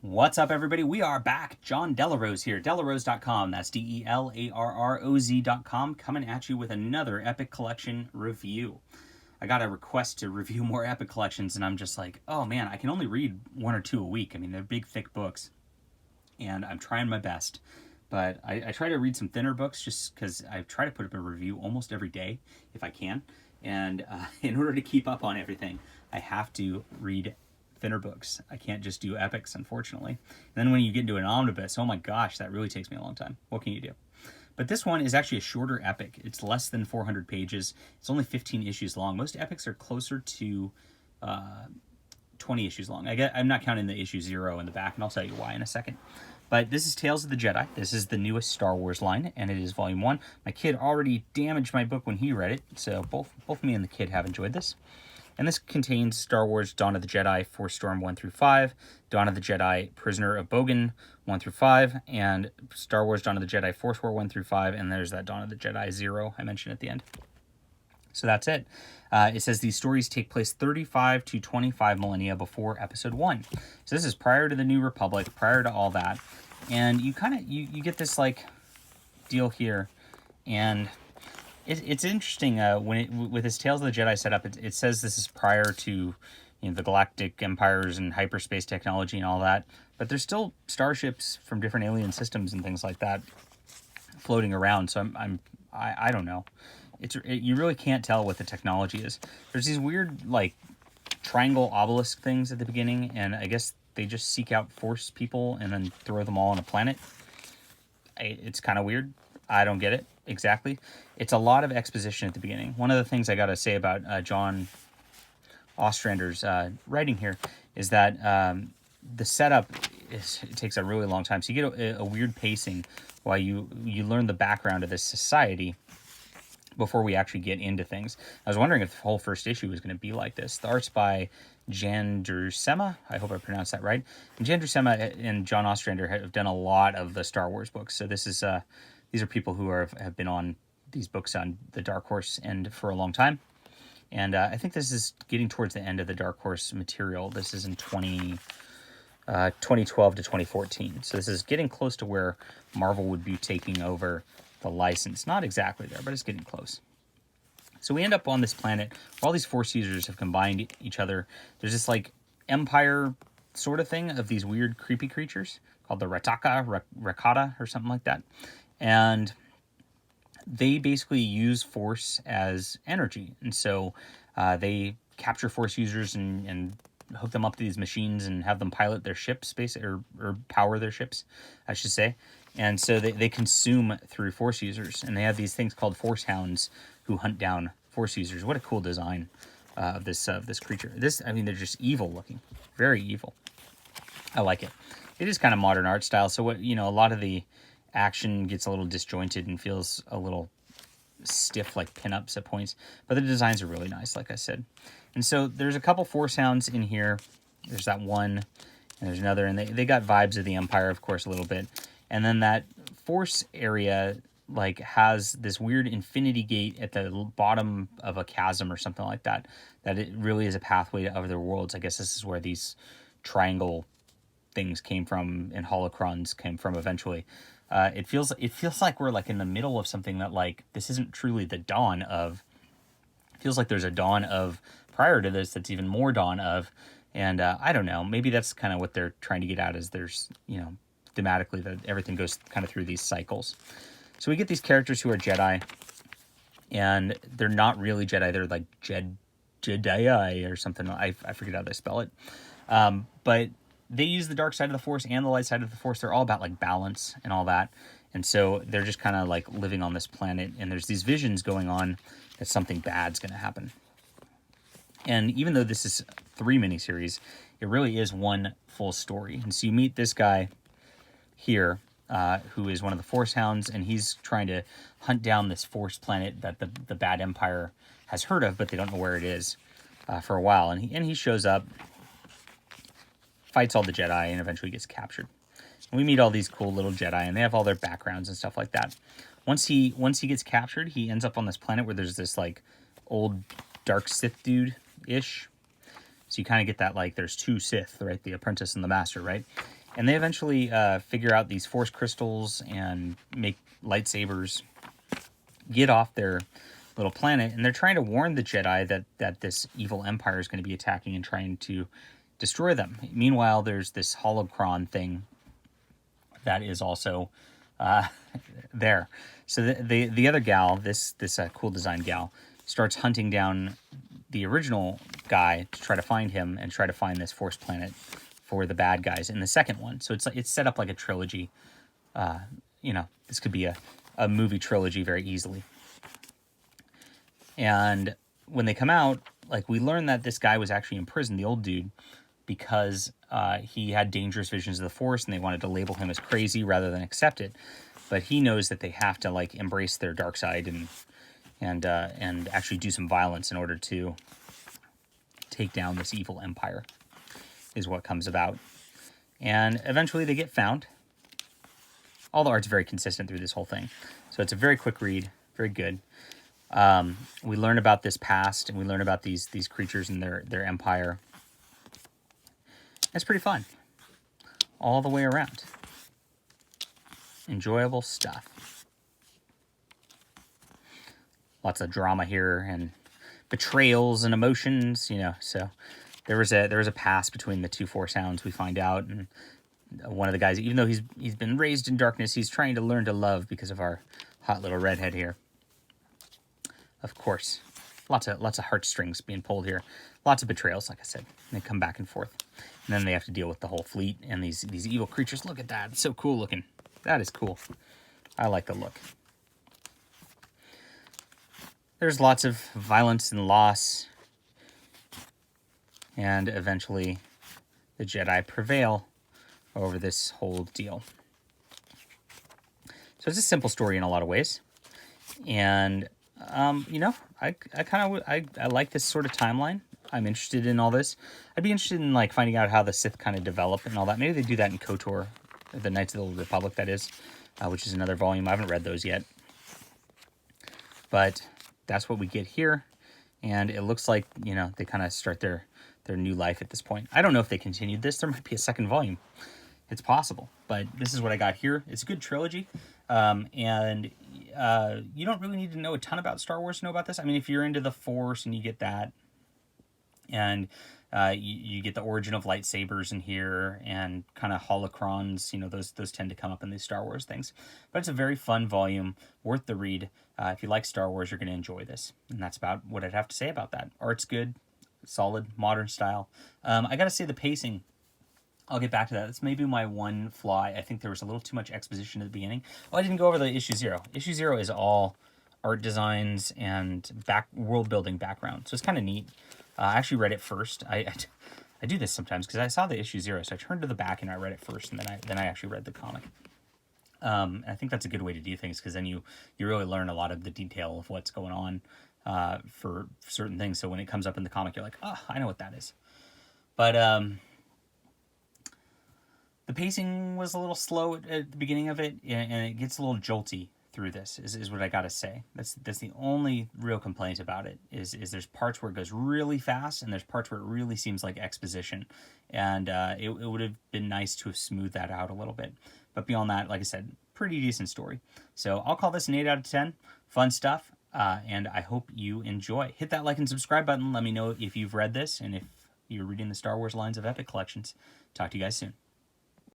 What's up, everybody? We are back. John Delarose here, delarose.com. That's DELARROZ.com, coming at you with another Epic Collection review. I got a request to review more Epic Collections, and I'm just like, oh man, I can only read one or two a week. I mean, they're big, thick books, and I'm trying my best. But I try to read some thinner books just because I try to put up a review almost every day if I can. And in order to keep up on everything, I have to read thinner books. I can't just do epics, unfortunately. And then when you get into an omnibus, oh my gosh, that really takes me a long time. What can you do? But this one is actually a shorter epic. It's less than 400 pages. It's only 15 issues long. Most epics are closer to 20 issues long. I'm not counting the issue 0 in the back, and I'll tell you why in a second. But this is Tales of the Jedi. This is the newest Star Wars line, and it is Volume 1. My kid already damaged my book when he read it, so both me and the kid have enjoyed this. And this contains Star Wars Dawn of the Jedi, Force Storm 1 through 5, Dawn of the Jedi, Prisoner of Bogan 1 through 5, and Star Wars Dawn of the Jedi, Force War 1 through 5, and there's that Dawn of the Jedi 0 I mentioned at the end. So that's it. It says these stories take place 35 to 25 millennia before Episode 1. So this is prior to the New Republic, prior to all that. And you kind of, you get this, like, deal here, and it's interesting with this Tales of the Jedi setup. It says this is prior to the galactic empires and hyperspace technology and all that, but there's still starships from different alien systems and things like that floating around. So I don't know. You really can't tell what the technology is. There's these weird like triangle obelisk things at the beginning, and I guess they just seek out Force people and then throw them all on a planet. It's kind of weird. I don't get it exactly. It's a lot of exposition at the beginning. One of the things I got to say about John Ostrander's writing here is that the setup it takes a really long time. So you get a weird pacing while you learn the background of this society before we actually get into things. I was wondering if the whole first issue was going to be like this. The art's by Jan Drusema. I hope I pronounced that right. And Jan Drusema and John Ostrander have done a lot of the Star Wars books. So this is these are people who have been on these books on the Dark Horse end for a long time. And I think this is getting towards the end of the Dark Horse material. This is in 2012 to 2014. So this is getting close to where Marvel would be taking over the license. Not exactly there, but it's getting close. So we end up on this planet where all these Force users have combined each other. There's this like empire sort of thing of these weird creepy creatures called the Rakata or something like that. And they basically use Force as energy. And so they capture Force users and hook them up to these machines and have them pilot their ships, or power their ships, I should say. And so they consume through Force users. And they have these things called Force Hounds who hunt down Force users. What a cool design of this creature. They're just evil looking. Very evil. I like it. It is kind of modern art style. So a lot of the action gets a little disjointed and feels a little stiff like pinups at points, but the designs are really nice, like I said. And so there's a couple Force Hounds in here. There's that one, and there's another, and they got vibes of the Empire, of course, a little bit. And then that Force area like has this weird infinity gate at the bottom of a chasm or something like that, that it really is a pathway to other worlds. I guess this is where these triangle things came from and holocrons came from eventually. It feels like we're like in the middle of something that like this isn't truly the dawn of. It feels like there's a dawn of prior to this that's even more dawn of, and I don't know. Maybe that's kind of what they're trying to get at. Is there's thematically that everything goes kind of through these cycles. So we get these characters who are Jedi, and they're not really Jedi. They're like Jedi or something. I forget how they spell it, but they use the dark side of the Force and the light side of the Force. They're all about like balance and all that. And so they're just kind of like living on this planet, and there's these visions going on that something bad's going to happen. And even though this is 3 miniseries, it really is one full story. And so you meet this guy here, who is one of the Force Hounds, and he's trying to hunt down this Force planet that the bad Empire has heard of, but they don't know where it is for a while. And he shows up, fights all the Jedi, and eventually gets captured. And we meet all these cool little Jedi, and they have all their backgrounds and stuff like that. Once he gets captured, he ends up on this planet where there's this like old dark Sith dude-ish. So you kind of get that like there's 2 Sith, right? The apprentice and the master, right? And they eventually figure out these force crystals and make lightsabers, get off their little planet, and they're trying to warn the Jedi that this evil empire is going to be attacking and trying to destroy them. Meanwhile, there's this holocron thing that is also there. So the other gal, this cool design gal, starts hunting down the original guy to try to find him and try to find this force planet for the bad guys in the second one. So it's set up like a trilogy. This could be a movie trilogy very easily. And when they come out, like, we learn that this guy was actually in prison, the old dude, because he had dangerous visions of the Force, and they wanted to label him as crazy rather than accept it. But he knows that they have to, like, embrace their dark side and actually do some violence in order to take down this evil empire, is what comes about. And eventually they get found. All the art's very consistent through this whole thing. So it's a very quick read, very good. We learn about this past, and we learn about these creatures and their empire. It's pretty fun all the way around. Enjoyable stuff. Lots of drama here and betrayals and emotions, so there was a past between the two Force Hounds, we find out, and one of the guys, even though he's been raised in darkness, he's trying to learn to love because of our hot little redhead here. Of course, lots of heartstrings being pulled here. Lots of betrayals, like I said. They come back and forth. And then they have to deal with the whole fleet and these evil creatures. Look at that. It's so cool looking. That is cool. I like the look. There's lots of violence and loss. And eventually the Jedi prevail over this whole deal. So it's a simple story in a lot of ways. And I like this sort of timeline. I'm interested in all this. I'd be interested in, like, finding out how the Sith kind of develop and all that. Maybe they do that in KOTOR, the Knights of the Old Republic, that is, which is another volume. I haven't read those yet. But that's what we get here. And it looks like, they kind of start their new life at this point. I don't know if they continued this. There might be a second volume. It's possible. But this is what I got here. It's a good trilogy. And you don't really need to know a ton about Star Wars to know about this. I mean, if you're into the Force and you get that, and you get the origin of lightsabers in here and kind of holocrons, those tend to come up in these Star Wars things. But it's a very fun volume, worth the read. If you like Star Wars, you're going to enjoy this. And that's about what I'd have to say about that. Art's good, solid, modern style. I got to say the pacing, I'll get back to that. That's maybe my one flaw. I think there was a little too much exposition at the beginning. Oh, I didn't go over the issue 0. Issue 0 is all art designs and world building background. So it's kind of neat. I actually read it first. I do this sometimes because I saw the issue 0, so I turned to the back and I read it first, and then I actually read the comic. I think that's a good way to do things, because then you really learn a lot of the detail of what's going on for certain things. So when it comes up in the comic, you're like, oh, I know what that is. But the pacing was a little slow at the beginning of it, and it gets a little jolty through this, is what I gotta say. That's the only real complaint about it, is there's parts where it goes really fast, and there's parts where it really seems like exposition. And it would have been nice to have smoothed that out a little bit. But beyond that, like I said, pretty decent story. So I'll call this an 8 out of 10. Fun stuff, and I hope you enjoy. Hit that like and subscribe button. Let me know if you've read this, and if you're reading the Star Wars lines of Epic collections. Talk to you guys soon.